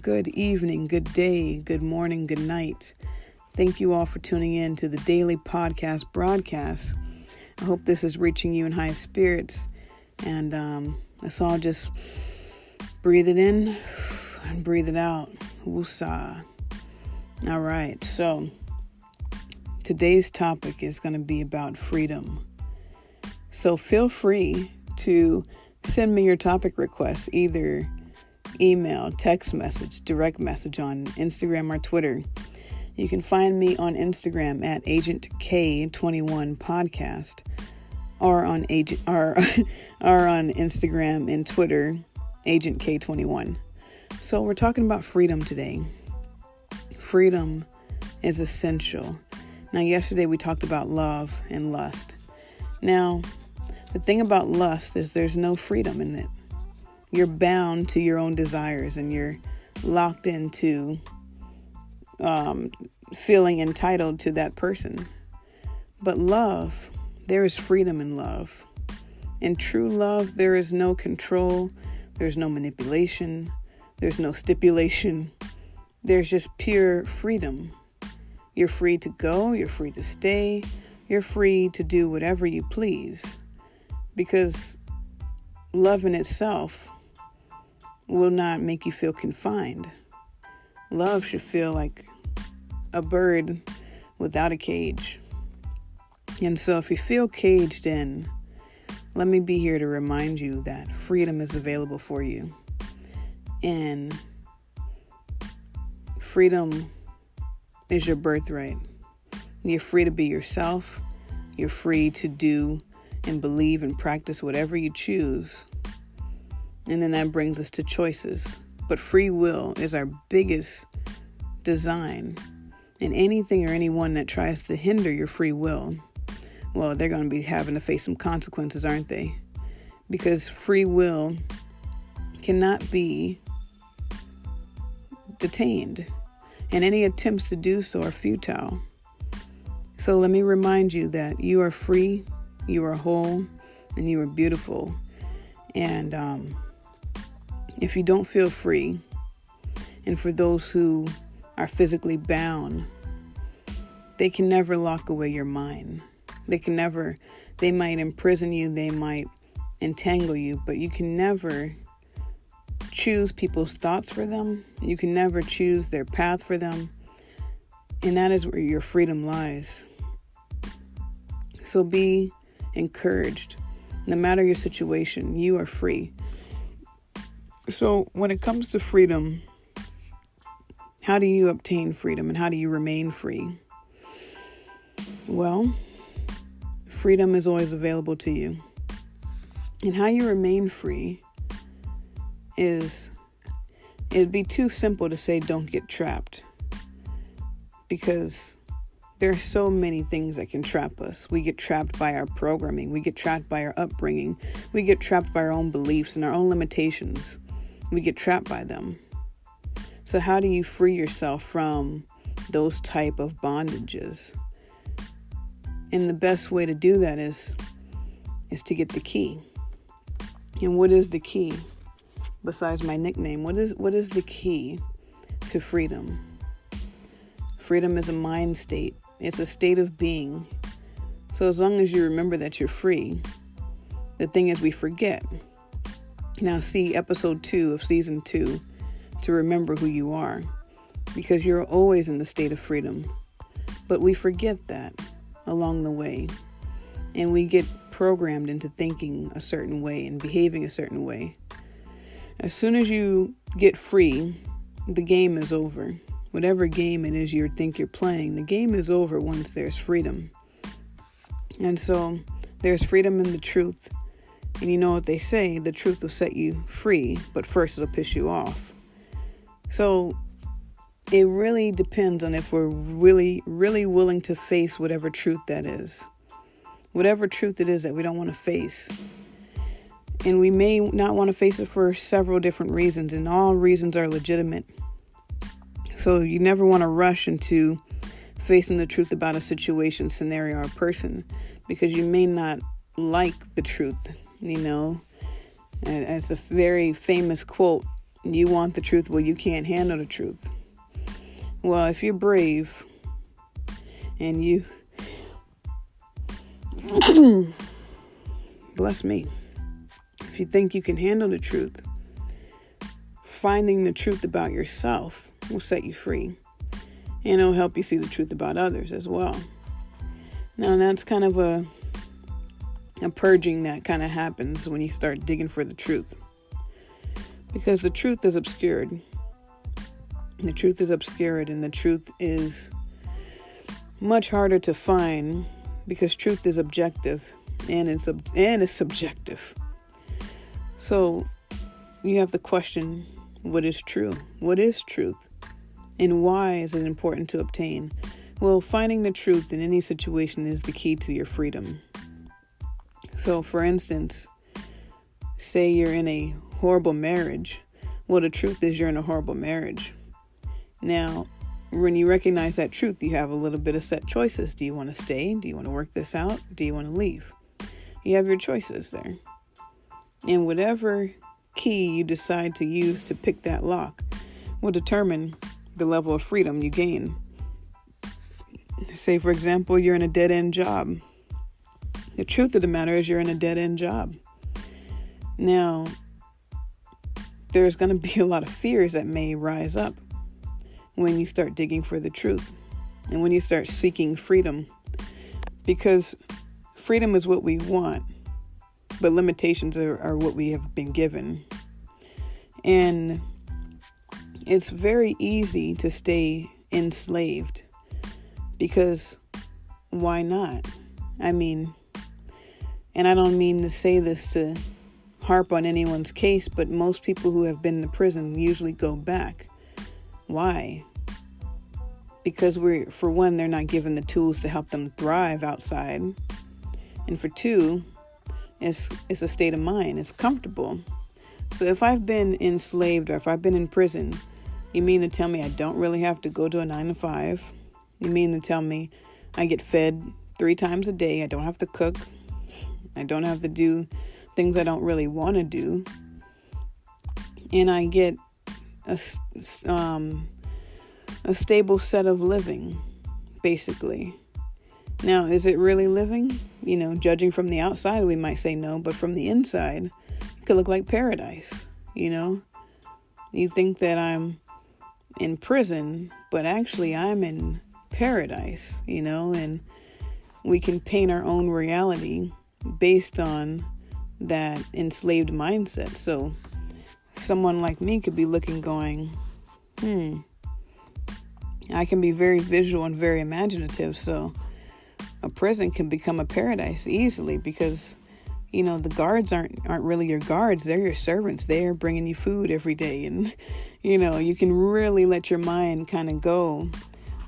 Good evening, good day, good morning, good night. Thank you all for tuning in to the daily podcast broadcast. I hope this is reaching you in high spirits. And let's all just breathe it in and breathe it out. Woosah. All right, so today's topic is going to be about freedom. So feel free to send me your topic requests, either email, text message, direct message on Instagram or Twitter. You can find me on Instagram at Agent K21 Podcast, or on Instagram and Twitter, Agent K21. So we're talking about freedom today. Freedom is essential. Now, yesterday we talked about love and lust. Now, the thing about lust is there's no freedom in it. You're bound to your own desires and you're locked into feeling entitled to that person. But love, there is freedom in love. In true love, there is no control. There's no manipulation. There's no stipulation. There's just pure freedom. You're free to go. You're free to stay. You're free to do whatever you please. Because love in itself will not make you feel confined. Love should feel like a bird without a cage. And so if you feel caged in, let me be here to remind you that freedom is available for you. And freedom is your birthright. You're free to be yourself. You're free to do and believe and practice whatever you choose. And then that brings us to choices. But free will is our biggest design. And anything or anyone that tries to hinder your free will, well, they're going to be having to face some consequences, aren't they? Because free will cannot be detained. And any attempts to do so are futile. So let me remind you that you are free, you are whole, and you are beautiful. And if you don't feel free, and for those who are physically bound, they can never lock away your mind. They might imprison you, they might entangle you, but you can never choose people's thoughts for them. You can never choose their path for them. And that is where your freedom lies. So be encouraged. No matter your situation, you are free. So when it comes to freedom, how do you obtain freedom and how do you remain free? Well, freedom is always available to you. And how you remain free is, it'd be too simple to say don't get trapped. Because there are so many things that can trap us. We get trapped by our programming. We get trapped by our upbringing. We get trapped by our own beliefs and our own limitations. We get trapped by them. So how do you free yourself from those type of bondages? And the best way to do that is to get the key. And what is the key? Besides my nickname, what is the key to freedom? Freedom is a mind state. It's a state of being. So as long as you remember that you're free, the thing is we forget. Now see episode 2 of season 2 to remember who you are, because you're always in the state of freedom. But we forget that along the way, and we get programmed into thinking a certain way and behaving a certain way. As soon as you get free, the game is over. Whatever game it is you think you're playing, the game is over once there's freedom. And so there's freedom in the truth. And you know what they say, the truth will set you free, but first it'll piss you off. So it really depends on if we're really, really willing to face whatever truth that is. Whatever truth it is that we don't want to face. And we may not want to face it for several different reasons, and all reasons are legitimate. So you never want to rush into facing the truth about a situation, scenario, or person, because you may not like the truth, you know. And as a very famous quote You want the truth. Well, you can't handle the truth. Well, if you're brave and you, bless me, if you think you can handle the truth, finding the truth about yourself will set you free. And it'll help you see the truth about others as well. Now, that's kind of a purging that kind of happens when you start digging for the truth. Because the truth is obscured. The truth is obscured, and the truth is much harder to find because truth is objective and it's subjective. So you have to question, what is true? What is truth? And why is it important to obtain? Well, finding the truth in any situation is the key to your freedom. So, for instance, say you're in a horrible marriage. Well, the truth is you're in a horrible marriage. Now, when you recognize that truth, you have a little bit of set choices. Do you want to stay? Do you want to work this out? Do you want to leave? You have your choices there. And whatever key you decide to use to pick that lock will determine the level of freedom you gain. Say, for example, you're in a dead-end job. The truth of the matter is you're in a dead-end job. Now, there's going to be a lot of fears that may rise up when you start digging for the truth and when you start seeking freedom, because freedom is what we want, but limitations are what we have been given. And it's very easy to stay enslaved, because why not? I mean, and I don't mean to say this to harp on anyone's case, but most people who have been in prison usually go back. Why? Because for one, they're not given the tools to help them thrive outside. And for two, it's a state of mind. It's comfortable. So if I've been enslaved or if I've been in prison, you mean to tell me I don't really have to go to a 9-to-5? You mean to tell me I get fed 3 times a day? I don't have to cook. I don't have to do things I don't really want to do. And I get a stable set of living, basically. Now, is it really living? Judging from the outside, we might say no, but from the inside, it could look like paradise. You think that I'm in prison, but actually I'm in paradise, and we can paint our own reality based on that enslaved mindset. So someone like me could be looking going, I can be very visual and very imaginative. So a prison can become a paradise easily because, the guards aren't really your guards. They're your servants. They're bringing you food every day. And, you can really let your mind kind of go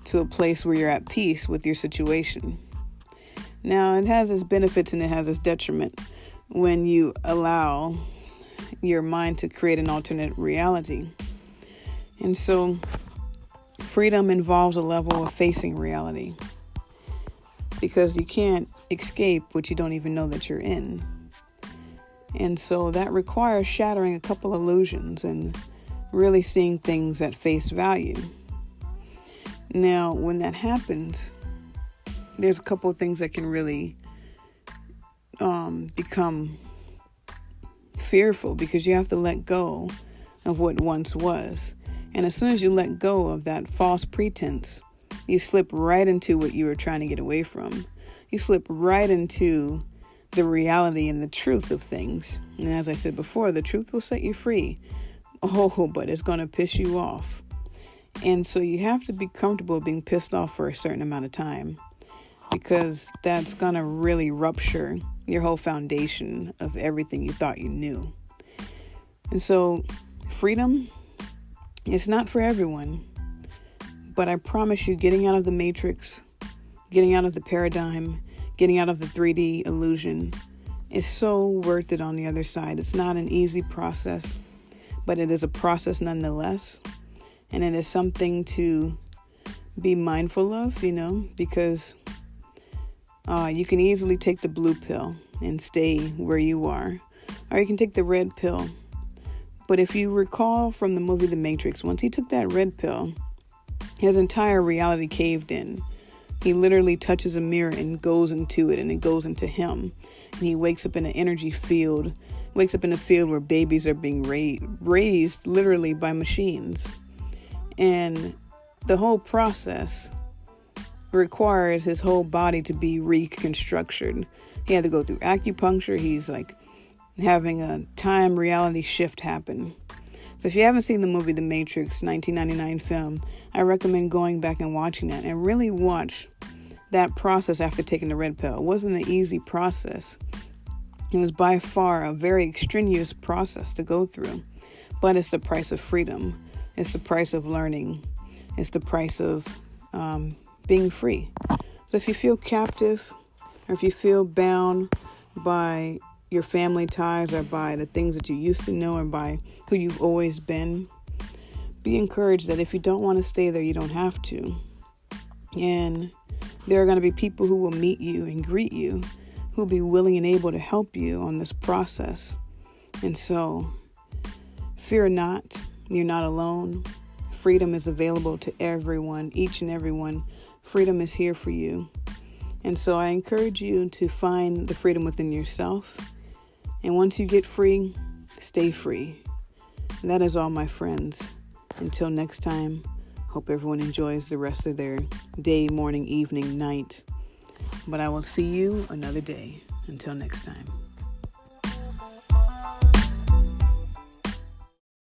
to a place where you're at peace with your situation. Now, it has its benefits and it has its detriment when you allow your mind to create an alternate reality. And so freedom involves a level of facing reality, because you can't escape what you don't even know that you're in. And so that requires shattering a couple illusions and really seeing things at face value. Now, when that happens, there's a couple of things that can really become fearful, because you have to let go of what once was. And as soon as you let go of that false pretense, you slip right into what you were trying to get away from. You slip right into the reality and the truth of things. And as I said before, the truth will set you free. Oh, but it's going to piss you off. And so you have to be comfortable being pissed off for a certain amount of time, because that's going to really rupture your whole foundation of everything you thought you knew. And so freedom, it's not for everyone. But I promise you, getting out of the matrix, getting out of the paradigm, getting out of the 3D illusion is so worth it on the other side. It's not an easy process, but it is a process nonetheless. And it is something to be mindful of, because you can easily take the blue pill and stay where you are, or you can take the red pill. But if you recall from the movie The Matrix, once he took that red pill, his entire reality caved in. He literally touches a mirror and goes into it, and it goes into him. And he wakes up in an energy field, wakes up in a field where babies are being raised literally by machines. And the whole process requires his whole body to be reconstructed. He had to go through acupuncture. He's like having a time reality shift happen. So if you haven't seen the movie The Matrix, 1999 film, I recommend going back and watching that and really watch that process after taking the red pill. It wasn't an easy process. It was by far a very extraneous process to go through, but it's the price of freedom. It's the price of learning. It's the price of being free. So if you feel captive, or if you feel bound by your family ties, or by the things that you used to know, or by who you've always been, be encouraged that if you don't want to stay there, you don't have to. And there are going to be people who will meet you and greet you, who will be willing and able to help you on this process. And so, fear not, you're not alone. Freedom is available to everyone, each and everyone. Freedom is here for you. And so I encourage you to find the freedom within yourself. And once you get free, stay free. And that is all, my friends. Until next time, hope everyone enjoys the rest of their day, morning, evening, night. But I will see you another day. Until next time.